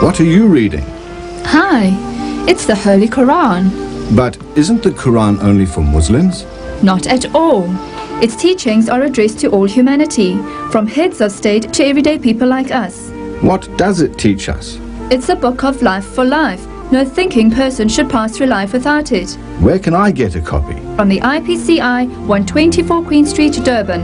What are you reading? Hi, it's the Holy Quran. But isn't the Quran only for Muslims? Not at all. Its teachings are addressed to all humanity, from heads of state to everyday people like us. What does it teach us? It's a book of life for life. No thinking person should pass through life without it. Where can I get a copy? From the IPCI, 124 Queen Street, Durban.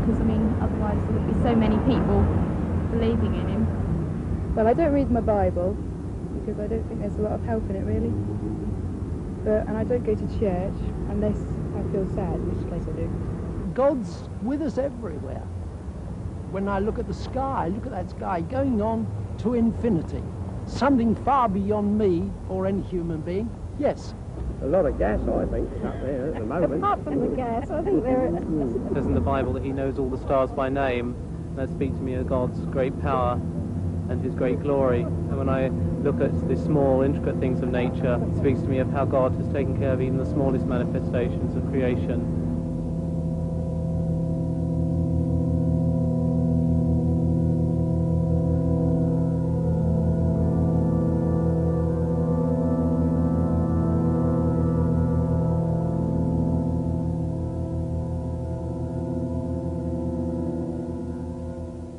Because, I mean, otherwise there wouldn't be so many people believing in him. Well, I don't read my Bible because I don't think there's a lot of help in it, really. And I don't go to church unless I feel sad, in which case I do. God's with us everywhere. When I look at the sky, look at that sky going on to infinity. Something far beyond me or any human being, yes. A lot of gas, I think, up there at the moment. Apart from the gas, I think there is. It says in the Bible that he knows all the stars by name. That speaks to me of God's great power and his great glory. And when I look at the small, intricate things of nature, it speaks to me of how God has taken care of even the smallest manifestations of creation.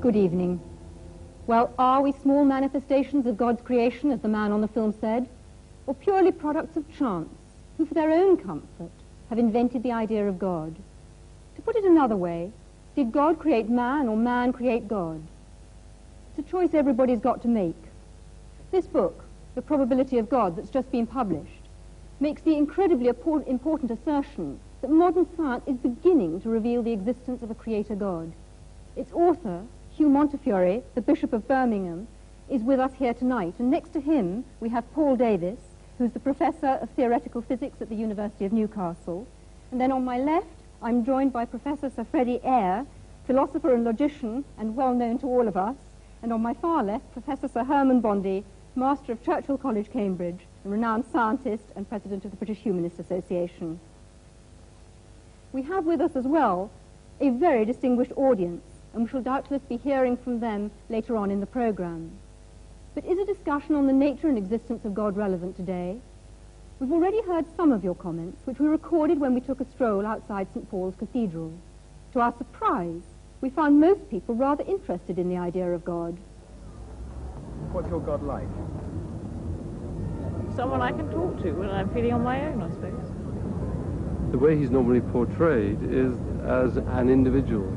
Good evening. Well, are we small manifestations of God's creation, as the man on the film said, or purely products of chance, who for their own comfort have invented the idea of God? To put it another way, did God create man or man create God? It's a choice everybody's got to make. This book, The Probability of God, that's just been published, makes the incredibly important assertion that modern science is beginning to reveal the existence of a creator God. Its author, Hugh Montefiore, the Bishop of Birmingham, is with us here tonight. And next to him, we have Paul Davis, who's the Professor of Theoretical Physics at the University of Newcastle. And then on my left, I'm joined by Professor Sir Freddie Eyre, philosopher and logician, and well known to all of us. And on my far left, Professor Sir Herman Bondi, Master of Churchill College, Cambridge, a renowned scientist and President of the British Humanist Association. We have with us as well a very distinguished audience. and we shall doubtless be hearing from them later on in the programme. But is a discussion on the nature and existence of God relevant today? We've already heard some of your comments, which we recorded when we took a stroll outside St. Paul's Cathedral. To our surprise, we found most people rather interested in the idea of God. What's your God like? Someone I can talk to when I'm feeling on my own, I suppose. The way he's normally portrayed is as an individual,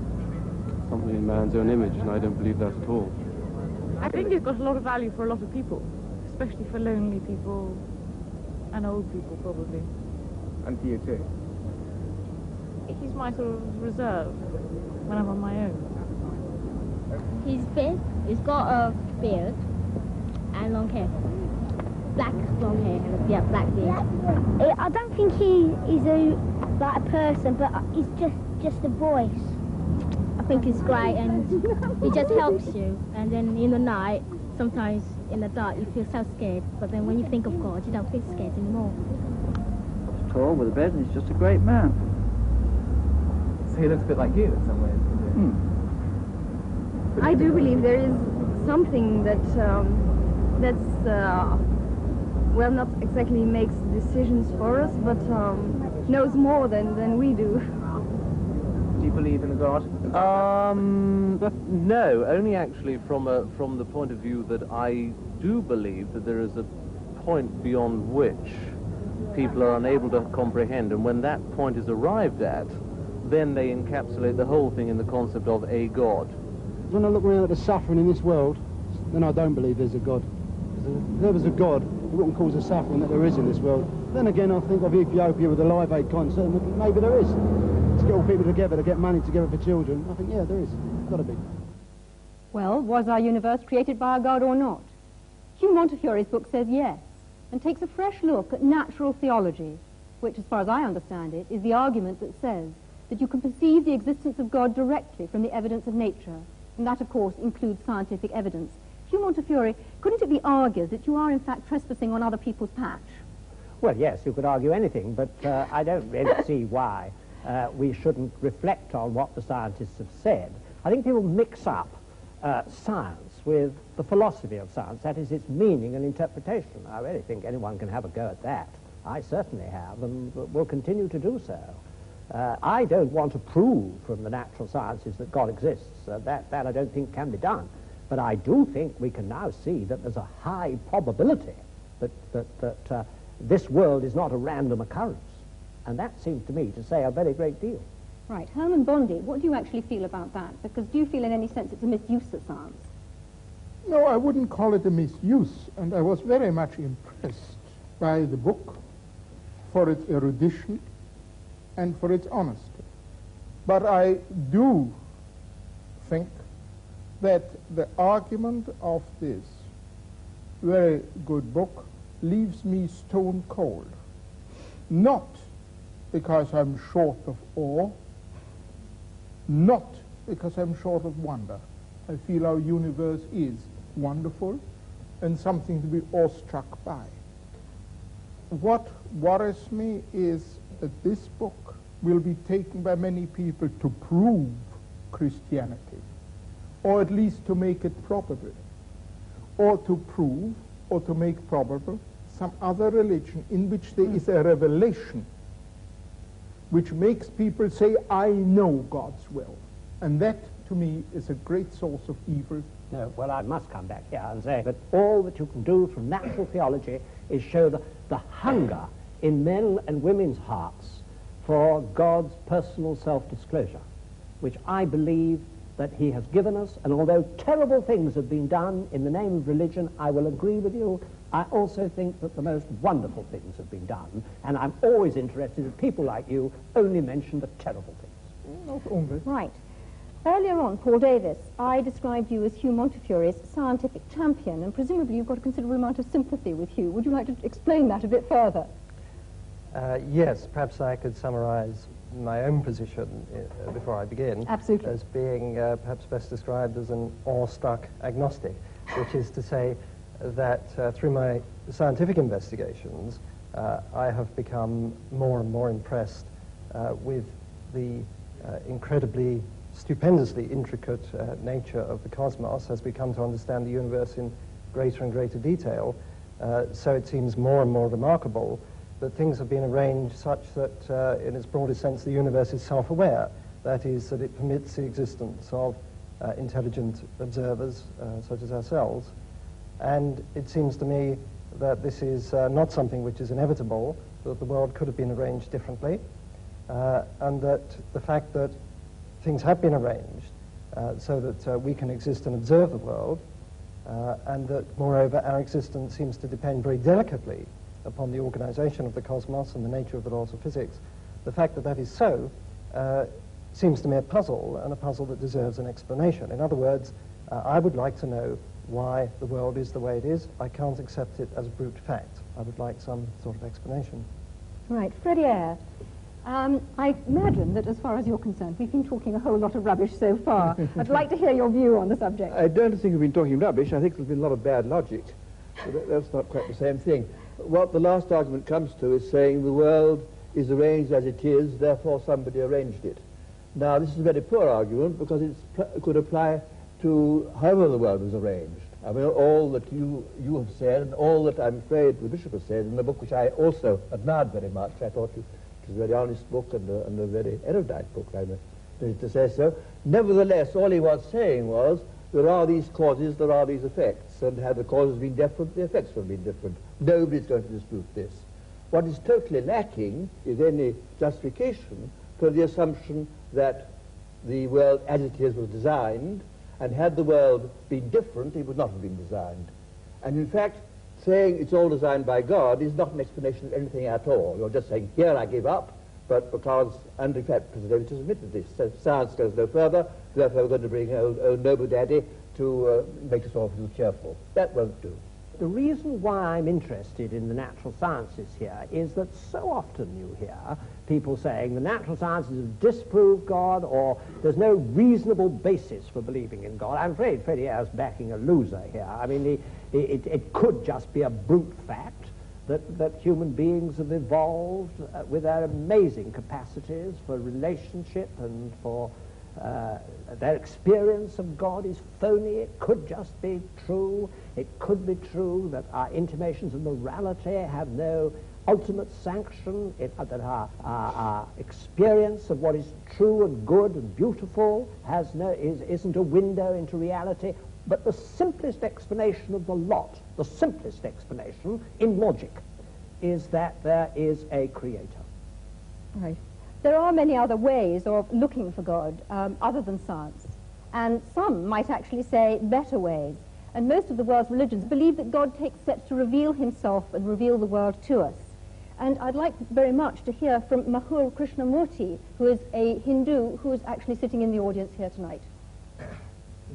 something in man's own image, and I don't believe that at all. I think he's got a lot of value for a lot of people, especially for lonely people and old people, probably. And for you too? He's my sort of reserve when I'm on my own. He's big, he's got a beard and long hair. Black long hair, yeah, black beard. I don't think he is like a person, but he's just a voice. I think he's great, and he just helps you. And then in the night, sometimes in the dark, you feel so scared. But then when you think of God, you don't feel scared anymore. He's tall with a beard, and he's just a great man. So he looks a bit like you in some ways. I do believe there is something that well, not exactly makes decisions for us, but knows more than we do. Do you believe in a God? No, only actually from the point of view that I do believe that there is a point beyond which people are unable to comprehend, and when that point is arrived at, then they encapsulate the whole thing in the concept of a God. When I look around at the suffering in this world, then I don't believe there's a God. If there was a God, it wouldn't cause the suffering that there is in this world. Then again, I think of Ethiopia with the Live Aid concert, and maybe there is. To get all people together, to get money together for children, I think, yeah, there is. Got to be. Well, was our universe created by a God or not? Hugh Montefiore's book says yes, and takes a fresh look at natural theology, which, as far as I understand it, is the argument that says that you can perceive the existence of God directly from the evidence of nature, and that, of course, includes scientific evidence. Hugh Montefiore, couldn't it be argued that you are, in fact, trespassing on other people's patch? Well, yes, you could argue anything, but I don't really see why we shouldn't reflect on what the scientists have said. I think people mix up science with the philosophy of science, that is, its meaning and interpretation. I really think anyone can have a go at that. I certainly have, and will continue to do so. I don't want to prove from the natural sciences that God exists. That I don't think can be done. But I do think we can now see that there's a high probability that this world is not a random occurrence. And that seems to me to say a very great deal. Right. Herman Bondi, what do you actually feel about that? Because do you feel in any sense it's a misuse of science? No, I wouldn't call it a misuse, and I was very much impressed by the book for its erudition and for its honesty. But I do think that the argument of this very good book leaves me stone cold. Not because I'm short of awe, not because I'm short of wonder. I feel our universe is wonderful and something to be awestruck by. What worries me is that this book will be taken by many people to prove Christianity, or at least to make it probable, or to prove or to make probable some other religion in which there is a revelation which makes people say, I know God's will. And that, to me, is a great source of evil. No, well, I must come back here and say that all that you can do from natural theology is show the hunger in men and women's hearts for God's personal self-disclosure, which I believe that he has given us. And although terrible things have been done in the name of religion, I will agree with you, I also think that the most wonderful things have been done, and I'm always interested that people like you only mention the terrible things. Not only. Right. Earlier on, Paul Davis, I described you as Hugh Montefiore's scientific champion, and presumably you've got a considerable amount of sympathy with Hugh. Would you like to explain that a bit further? Yes, perhaps I could summarize my own position before I begin. Absolutely. As being perhaps best described as an awestruck agnostic, which is to say that through my scientific investigations, I have become more and more impressed with the incredibly stupendously intricate nature of the cosmos as we come to understand the universe in greater and greater detail, so it seems more and more remarkable that things have been arranged such that, in its broadest sense, the universe is self-aware. That is, that it permits the existence of intelligent observers such as ourselves. And it seems to me that this is not something which is inevitable, that the world could have been arranged differently, and that the fact that things have been arranged so that we can exist and observe the world, and that, moreover, our existence seems to depend very delicately upon the organization of the cosmos and the nature of the laws of physics. The fact that that is so seems to me a puzzle, and a puzzle that deserves an explanation. In other words, I would like to know why the world is the way it is. I can't accept it as a brute fact. I would like some sort of explanation. Right, Freddie Eyre. I imagine that as far as you're concerned, we've been talking a whole lot of rubbish so far. I'd like to hear your view on the subject. I don't think we've been talking rubbish. I think there's been a lot of bad logic. But that's not quite the same thing. What the last argument comes to is saying the world is arranged as it is, therefore somebody arranged it. Now, this is a very poor argument because it could apply to however the world was arranged. I mean, all that you have said, and all that I'm afraid the Bishop has said in the book, which I also admired very much. I thought it was a very honest book and a very erudite book, I'm ready to say so. Nevertheless, all he was saying was, there are these causes, there are these effects, and had the causes been different, the effects would have been different. Nobody's going to dispute this. What is totally lacking is any justification for the assumption that the world as it is was designed, and had the world been different, it would not have been designed. And in fact, saying it's all designed by God is not an explanation of anything at all. You're just saying, here I give up, but because, and in fact, President Davis has admitted this, so science goes no further, therefore we're going to bring old Noble Daddy to make us all feel cheerful. That won't do. The reason why I'm interested in the natural sciences here is that so often you hear people saying the natural sciences have disproved God, or there's no reasonable basis for believing in God. I'm afraid Freddie Eyre's backing a loser here. I mean, it could just be a brute fact that human beings have evolved with their amazing capacities for relationship and for their experience of God is phony. It could just be true. It could be true that our intimations of morality have no ultimate sanction, that our experience of what is true and good and beautiful isn't a window into reality. But the simplest explanation of the lot, the simplest explanation in logic, is that there is a creator. Right. There are many other ways of looking for God other than science, and some might actually say better ways. And most of the world's religions believe that God takes steps to reveal himself and reveal the world to us. And I'd like very much to hear from Mahur Krishnamurti, who is a Hindu who is actually sitting in the audience here tonight.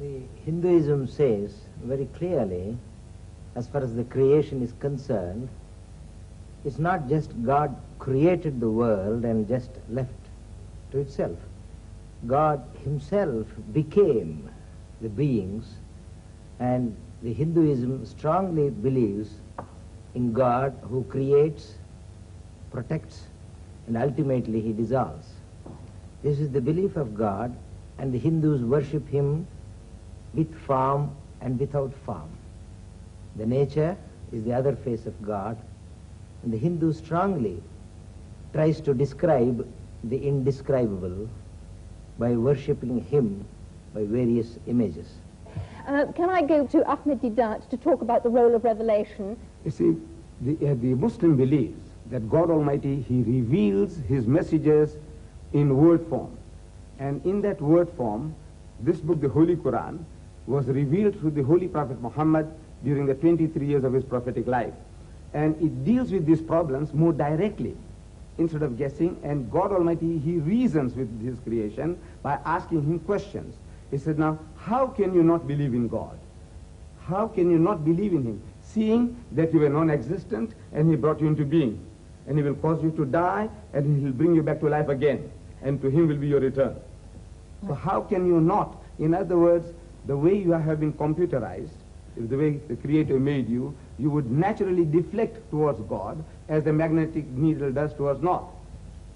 The Hinduism says very clearly, as far as the creation is concerned, it's not just God created the world and just left to itself. God himself became the beings, and the Hinduism strongly believes in God who creates, protects, and ultimately he dissolves. This is the belief of God, and the Hindus worship him with form and without form. The nature is the other face of God, and the Hindu strongly tries to describe the indescribable by worshipping him by various images. Can I go to Ahmed Deedat to talk about the role of revelation? You see, the Muslim believes that God Almighty, he reveals his messages in word form. And in that word form, this book, the Holy Quran, was revealed through the Holy Prophet Muhammad during the 23 years of his prophetic life. And it deals with these problems more directly, instead of guessing. And God Almighty, he reasons with his creation by asking him questions. He said, now, how can you not believe in God? How can you not believe in him, seeing that you were non-existent and he brought you into being? And he will cause you to die, and he will bring you back to life again, and to him will be your return. So how can you not? In other words, the way you have been computerized, the way the Creator made you, you would naturally deflect towards God as the magnetic needle does towards north.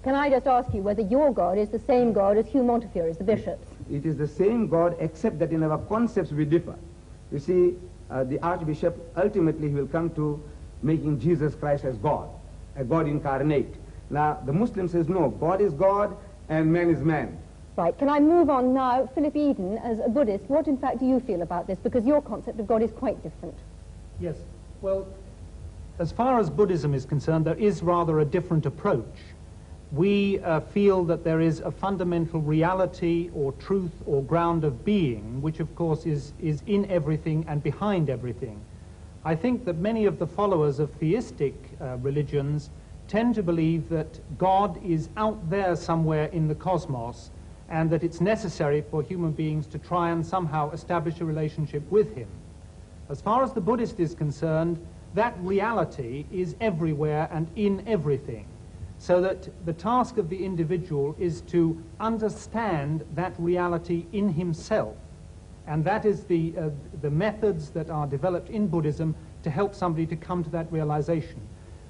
Can I just ask you whether your God is the same God as Hugh Montefiore, as the bishop's? It is the same God, except that in our concepts we differ. You see, the Archbishop, ultimately he will come to making Jesus Christ as God, a God incarnate. Now, the Muslim says, no, God is God and man is man. Right, can I move on now? Philip Eden, as a Buddhist, what in fact do you feel about this? Because your concept of God is quite different. Yes, well, as far as Buddhism is concerned, there is rather a different approach. We feel that there is a fundamental reality or truth or ground of being, which of course is in everything and behind everything. I think that many of the followers of theistic religions tend to believe that God is out there somewhere in the cosmos, and that it's necessary for human beings to try and somehow establish a relationship with him. As far as the Buddhist is concerned, that reality is everywhere and in everything, so that the task of the individual is to understand that reality in himself. And that is the methods that are developed in Buddhism to help somebody to come to that realization.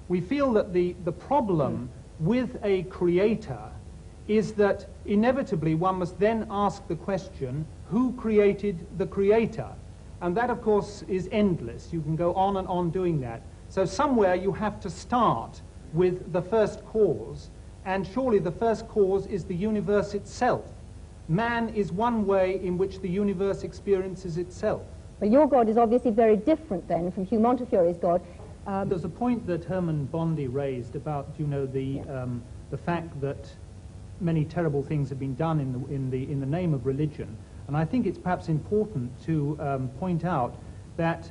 We feel that the problem with a creator is that inevitably one must then ask the question, who created the creator? And that, of course, is endless. You can go on and on doing that. So somewhere you have to start with the first cause, and surely the first cause is the universe itself. Man is one way in which the universe experiences itself. But your God is obviously very different then from Hugh Montefiore's God. There's a point that Herman Bondi raised about, you know, the fact that many terrible things have been done in the name of religion. And I think it's perhaps important to point out that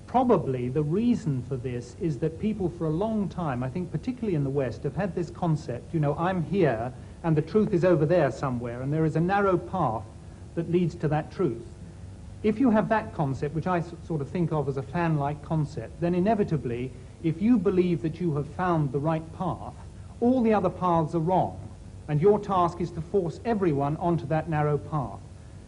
probably the reason for this is that people for a long time, I think particularly in the West, have had this concept, you know, I'm here and the truth is over there somewhere, and there is a narrow path that leads to that truth. If you have that concept, which I sort of think of as a fan-like concept, then inevitably, if you believe that you have found the right path, all the other paths are wrong, and your task is to force everyone onto that narrow path.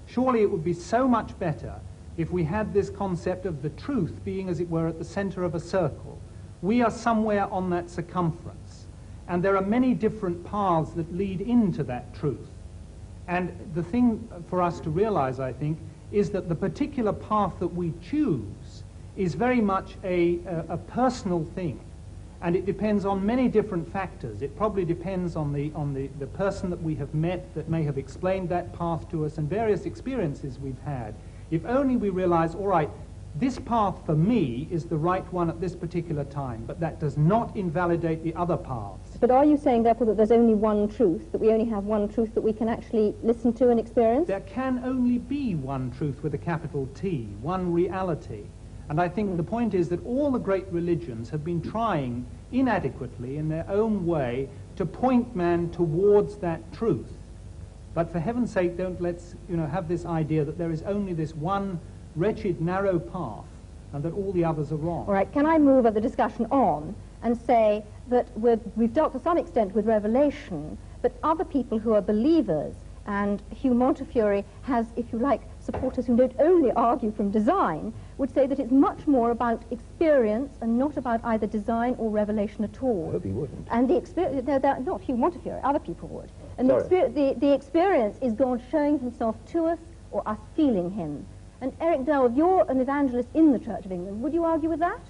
Surely it would be so much better if we had this concept of the truth being, as it were, at the center of a circle. We are somewhere on that circumference, and there are many different paths that lead into that truth. And the thing for us to realize, I think, is that the particular path that we choose is very much a personal thing, and it depends on many different factors. It probably depends on the person that we have met that may have explained that path to us, and various experiences we've had. If only we realize, all right, this path for me is the right one at this particular time, but that does not invalidate the other paths. But are you saying, therefore, that there's only one truth, that we only have one truth that we can actually listen to and experience? There can only be one truth with a capital T, one reality. And I think the point is that all the great religions have been trying inadequately in their own way to point man towards that truth. But for heaven's sake, don't let's have this idea that there is only this one wretched, narrow path and that all the others are wrong. All right, can I move the discussion on and say that we've dealt to some extent with revelation, but other people who are believers, and Hugh Montefiore has, if you like, supporters who don't only argue from design, would say that it's much more about experience and not about either design or revelation at all. I hope he wouldn't. And the experience, no, not Hugh Montefiore, other people would. And the experience is God showing himself to us or us feeling him. And Eric Dell, you're an evangelist in the Church of England. Would you argue with that?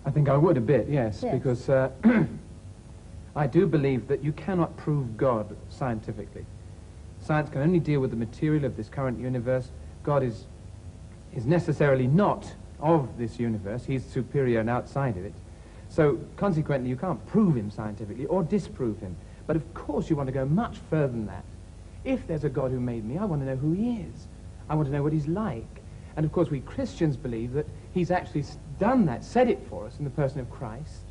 I think I would a bit, yes. Because I do believe that you cannot prove God scientifically. Science can only deal with the material of this current universe. God is necessarily not of this universe. He's superior and outside of it. So consequently, you can't prove him scientifically or disprove him. But of course you want to go much further than that. If there's a God who made me, I want to know who he is. I want to know what he's like. And of course we Christians believe that he's actually done that, said it for us in the person of Christ.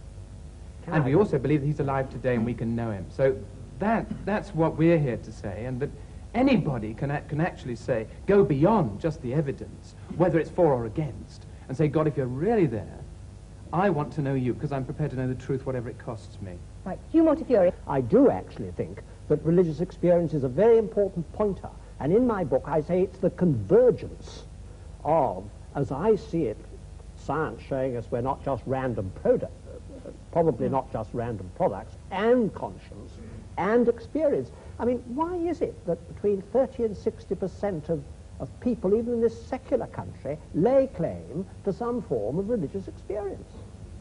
And we also believe that he's alive today and we can know him. So that's what we're here to say, and that anybody can actually say, go beyond just the evidence, whether it's for or against, and say, God, if you're really there, I want to know you, because I'm prepared to know the truth, whatever it costs me. Right. Hugh Montefiore. I do actually think that religious experience is a very important pointer. And in my book, I say it's the convergence of, as I see it, science showing us we're not just random products, probably not just random products, and conscience, and experience. I mean, why is it that between 30 and 60% of people, even in this secular country, lay claim to some form of religious experience?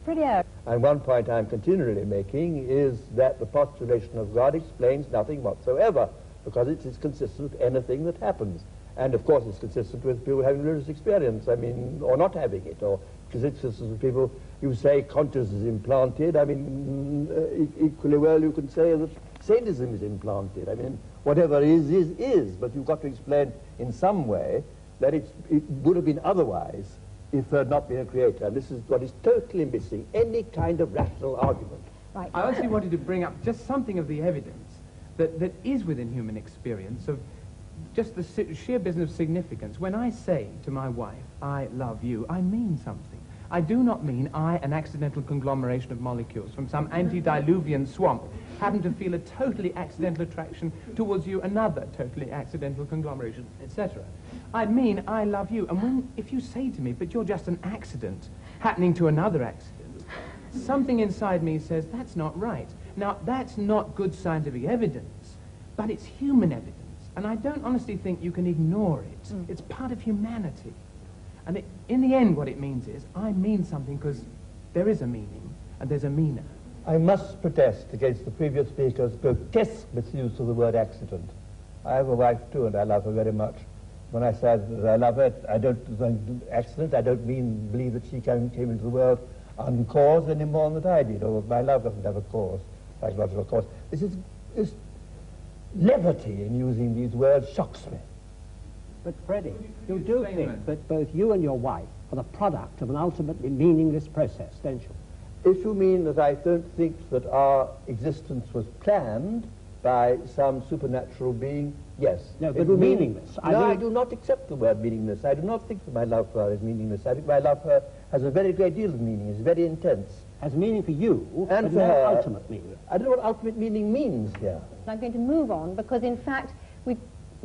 Pretty out. And one point I'm continually making is that the postulation of God explains nothing whatsoever, because it is consistent with anything that happens. And of course it's consistent with people having religious experience, I mean, or not having it, or because it's consistent with people, you say consciousness is implanted, I mean, equally well you can say that sadism is implanted. I mean, whatever is, but you've got to explain in some way that it would have been otherwise if there had not been a creator. And this is what is totally missing, any kind of rational argument. Right. I actually wanted to bring up just something of the evidence that is within human experience of just the sheer business of significance. When I say to my wife, I love you, I mean something. I do not mean I, an accidental conglomeration of molecules from some antediluvian swamp, happen to feel a totally accidental attraction towards you, another totally accidental conglomeration, etc. I mean I love you. And if you say to me, but you're just an accident happening to another accident, something inside me says, that's not right. Now, that's not good scientific evidence, but it's human evidence. And I don't honestly think you can ignore it. It's part of humanity. And in the end, what it means is, I mean something because there is a meaning, and there's a meaner. I must protest against the previous speaker's grotesque misuse of the word accident. I have a wife too, and I love her very much. When I say that I love her, I don't accident. I don't believe that she came into the world uncaused any more than that I did, or my love doesn't have a cause, psychological cause. This levity in using these words shocks me. But Freddie, you do think that both you and your wife are the product of an ultimately meaningless process, don't you? If you mean that I don't think that our existence was planned by some supernatural being, yes. No, but meaningless. I do not accept the word meaningless. I do not think that my love for her is meaningless. I think my love for her has a very great deal of meaning. It's very intense. Has meaning for you, and but for no her, ultimate meaning. I don't know what ultimate meaning means here. I'm going to move on because, in fact, we've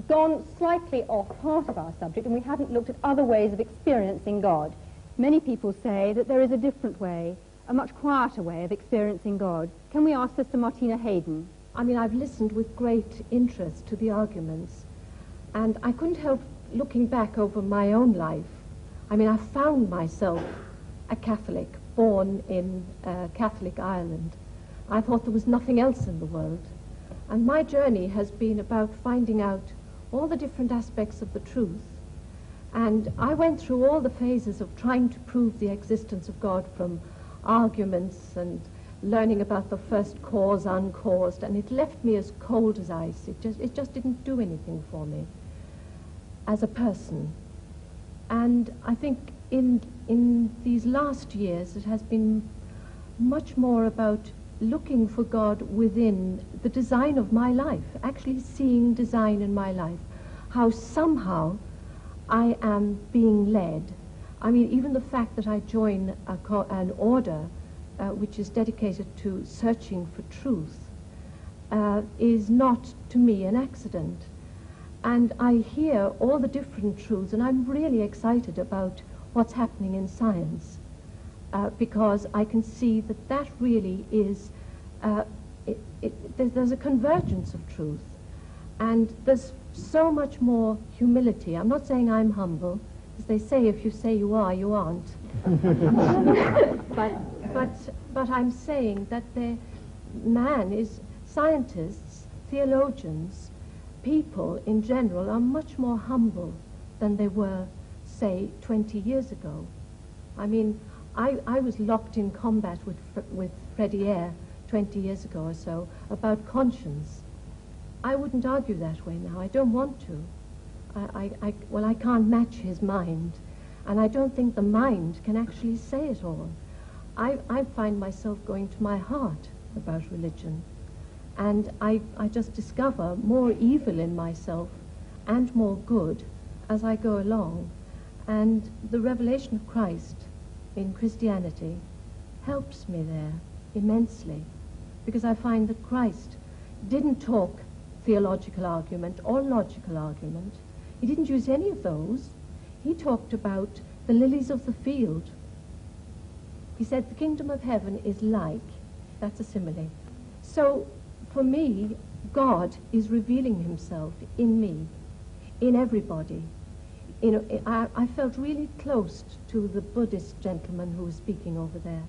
gone slightly off part of our subject and we haven't looked at other ways of experiencing God. Many people say that there is a different way, a much quieter way of experiencing God. Can we ask Sister Martina Hayden? I mean, I've listened with great interest to the arguments, and I couldn't help looking back over my own life. I mean, I found myself a Catholic, born in Catholic Ireland. I thought there was nothing else in the world. And my journey has been about finding out all the different aspects of the truth. And I went through all the phases of trying to prove the existence of God, from arguments and learning about the first cause, uncaused, and it left me as cold as ice. It just didn't do anything for me as a person. And I think in these last years it has been much more about looking for God within the design of my life, actually seeing design in my life, how somehow I am being led. I mean, even the fact that I join an order which is dedicated to searching for truth is not, to me, an accident. And I hear all the different truths, and I'm really excited about what's happening in science, because I can see that that really is, there's a convergence of truth, and there's so much more humility. I'm not saying I'm humble, as they say, if you say you are, you aren't. But I'm saying that scientists, theologians, people in general are much more humble than they were, say, 20 years ago. I mean, I was locked in combat with Freddie Eyre 20 years ago or so about conscience. I wouldn't argue that way now. I don't want to. Well, I can't match his mind, and I don't think the mind can actually say it all. I find myself going to my heart about religion, and I just discover more evil in myself and more good as I go along. And the revelation of Christ in Christianity helps me there immensely, because I find that Christ didn't talk theological argument or logical argument. He didn't use any of those. He talked about the lilies of the field. He said the kingdom of heaven is like, that's a simile. So for me, God is revealing himself in me, in everybody. You know, I felt really close to the Buddhist gentleman who was speaking over there.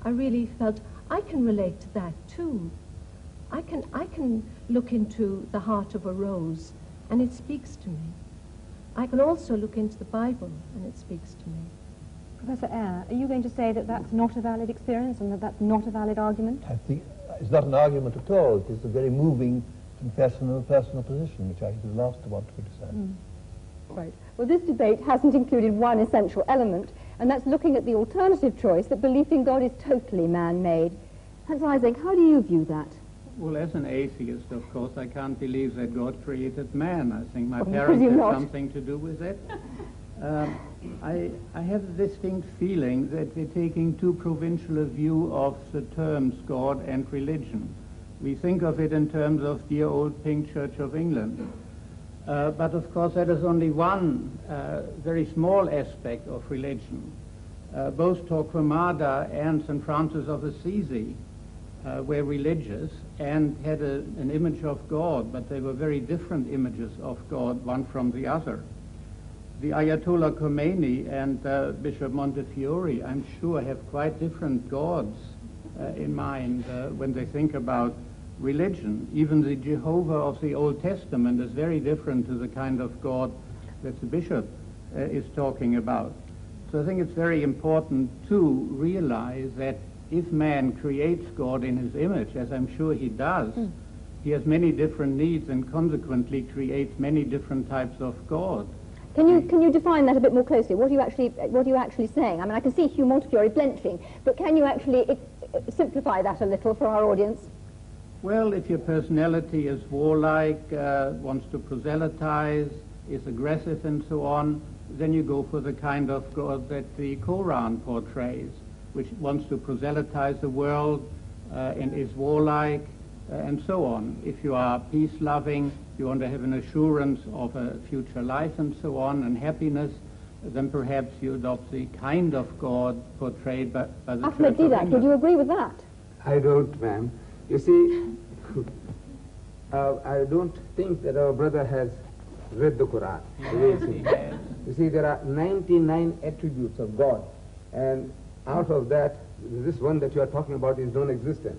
I really felt I can relate to that too. I can look into the heart of a rose and it speaks to me. I can also look into the Bible and it speaks to me. Professor Eyre, are you going to say that that's not a valid experience and that that's not a valid argument? I think it's not an argument at all. It is a very moving and personal position, which I think is the last to want to criticize. Right. Well, this debate hasn't included one essential element, and that's looking at the alternative choice that belief in God is totally man-made. Hans Isaac, how do you view that? Well, as an atheist, of course, I can't believe that God created man. I think my Well, parents had not. something to do with it. I have a distinct feeling that we're taking too provincial a view of the terms God and religion. We think of it in terms of dear old Pink Church of England. But of course that is only one very small aspect of religion. Both Torquemada and St. Francis of Assisi were religious and had an image of God, but they were very different images of God, one from the other. The Ayatollah Khomeini and Bishop Montefiore, I'm sure, have quite different gods in mind when they think about religion. Even the Jehovah of the Old Testament is very different to the kind of God that the bishop is talking about. So I think it's very important to realize that if man creates God in his image, as I'm sure he does, he has many different needs and consequently creates many different types of God. Can you define that a bit more closely? What are you actually saying? I mean, I can see Hugh Montefiore blenching, but can you actually simplify that a little for our audience? Well, if your personality is warlike, wants to proselytize, is aggressive and so on, then you go for the kind of God that the Quran portrays, which wants to proselytize the world and is warlike and so on. If you are peace-loving, you want to have an assurance of a future life and so on and happiness, then perhaps you adopt the kind of God portrayed by the Ahmed Church of Deedat, England. would you agree with that? I don't, ma'am. You see, I don't think that our brother has read the Quran. You see, there are 99 attributes of God, and out of that, this one that you are talking about is non-existent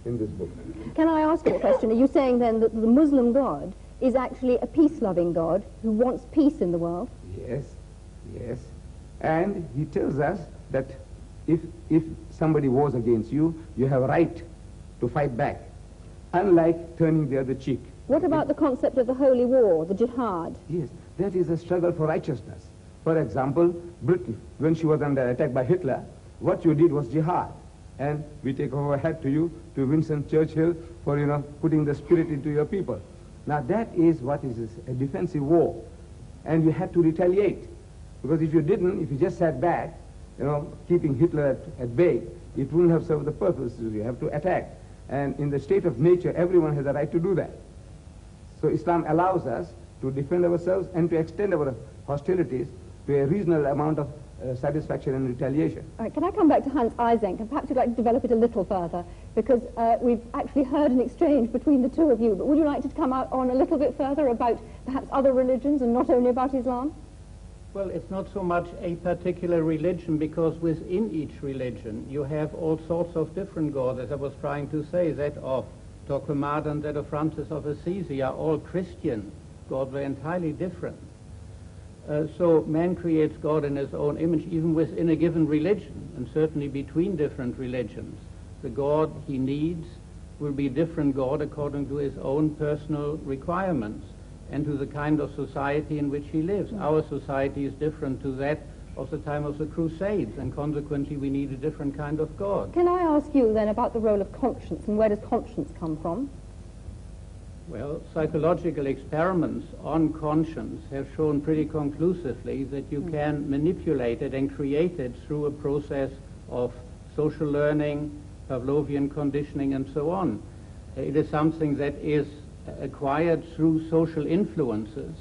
in this book. Can I ask you a question? Are you saying then that the Muslim God is actually a peace-loving God who wants peace in the world? Yes, yes. And he tells us that if somebody wars against you, you have a right to fight back, unlike turning the other cheek. What about the concept of the holy war, the jihad? Yes, that is a struggle for righteousness. For example, Britain, when she was under attack by Hitler, what you did was jihad. And we take our hat to you, to Winston Churchill, for, putting the spirit into your people. Now that is what is a defensive war. And you had to retaliate. Because if you didn't, if you just sat back, keeping Hitler at bay, it wouldn't have served the purpose. You have to attack. And in the state of nature, everyone has a right to do that. So Islam allows us to defend ourselves and to extend our hostilities to a reasonable amount of satisfaction and retaliation. All right, can I come back to Hans Eysenck, and perhaps you'd like to develop it a little further, because we've actually heard an exchange between the two of you, but would you like to come out on a little bit further about perhaps other religions and not only about Islam? Well, it's not so much a particular religion, because within each religion you have all sorts of different gods. As I was trying to say, that of Torquemada and that of Francis of Assisi are all Christian gods. They're entirely different. So man creates God in his own image, even within a given religion, and certainly between different religions. The God he needs will be a different God according to his own personal requirements and to the kind of society in which he lives. Our society is different to that of the time of the Crusades, and consequently we need a different kind of God. Can I ask you then about the role of conscience, and where does conscience come from? Well, psychological experiments on conscience have shown pretty conclusively that you can manipulate it and create it through a process of social learning, Pavlovian conditioning, and so on. It is something that is acquired through social influences,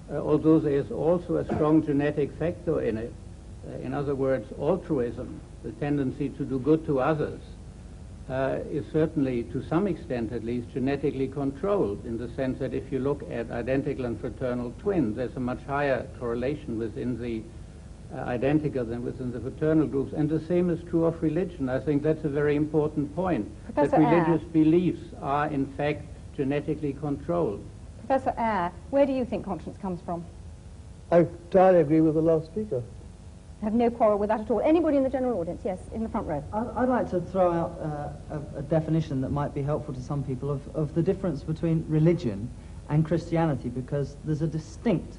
although there is also a strong genetic factor in it. In other words, altruism, the tendency to do good to others. is certainly, to some extent at least, genetically controlled, in the sense that if you look at identical and fraternal twins, there's a much higher correlation within the identical than within the fraternal groups. And the same is true of religion. I think that's a very important point, Professor that religious beliefs are in fact genetically controlled. Professor Eyre, where do you think conscience comes from? I entirely agree with the last speaker. I have no quarrel with that at all. Anybody in the general audience? Yes, in the front row. I'd like to throw out a definition that might be helpful to some people of the difference between religion and Christianity, because there's a distinct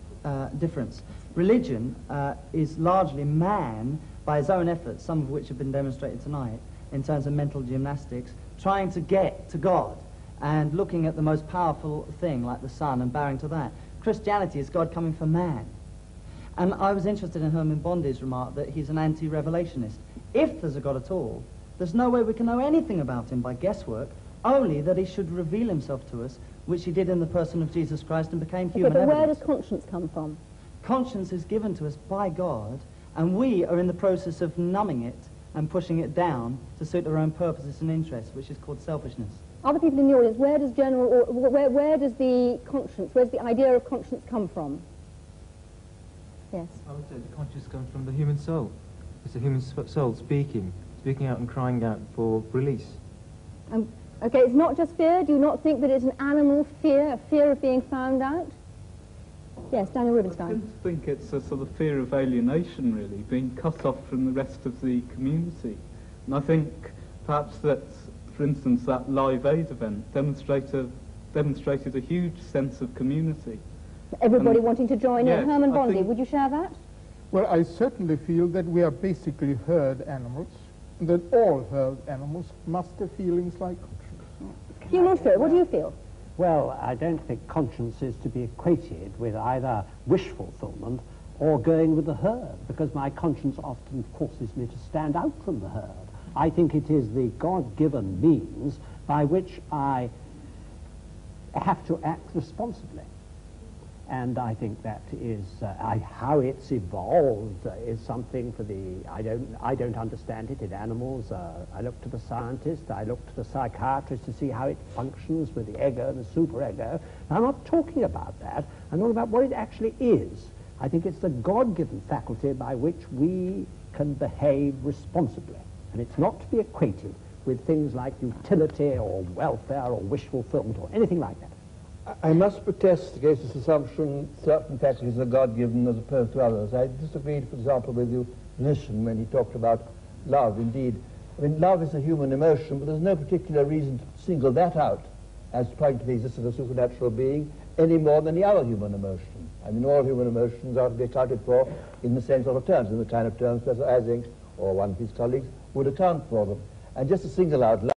difference. Religion is largely man, by his own efforts, some of which have been demonstrated tonight, in terms of mental gymnastics, trying to get to God and looking at the most powerful thing, like the sun, and bowing to that. Christianity is God coming for man. And I was interested in Herman Bondi's remark that he's an anti-revelationist. If there's a God at all, there's no way we can know anything about him by guesswork, only that he should reveal himself to us, which he did in the person of Jesus Christ and became human but evidence. where does conscience come from? Conscience is given to us by God, and we are in the process of numbing it and pushing it down to suit our own purposes and interests, which is called selfishness. Other people in the audience, where does where does the conscience, where's the idea of conscience come from? Yes. I would say the conscience comes from the human soul. It's the human soul speaking out and crying out for release. Okay, it's not just fear. Do you not think that it's an animal fear, a fear of being found out? Yes, Daniel Rubinstein. I think it's a sort of fear of alienation, really, being cut off from the rest of the community. And I think perhaps that, for instance, that Live Aid event demonstrated a huge sense of community. Everybody wanting to join yes, in. Herman Bondi, would you share that? Well, I certainly feel that we are basically herd animals, and that all herd animals must have feelings like conscience. Hugh Montfort, what do you feel? Well, I don't think conscience is to be equated with either wish fulfillment or going with the herd, because my conscience often forces me to stand out from the herd. I think it is the God-given means by which I have to act responsibly. And I think that is how it's evolved is something for the I don't understand it in animals. I look to the scientist, I look to the psychiatrist to see how it functions with the ego and the superego. I'm not talking about that. I'm talking about what it actually is. I think it's the God-given faculty by which we can behave responsibly, and it's not to be equated with things like utility or welfare or wish fulfillment or anything like that. I must protest against this assumption certain faculties are God-given as opposed to others. I disagreed, for example, with you, Nishan, when he talked about love. Indeed, I mean, love is a human emotion, but there's no particular reason to single that out as pointing to the existence of a supernatural being any more than the other human emotion. I mean, all human emotions are to be accounted for in the same sort of terms, in the kind of terms Professor Ising or one of his colleagues would account for them. And just to single out love,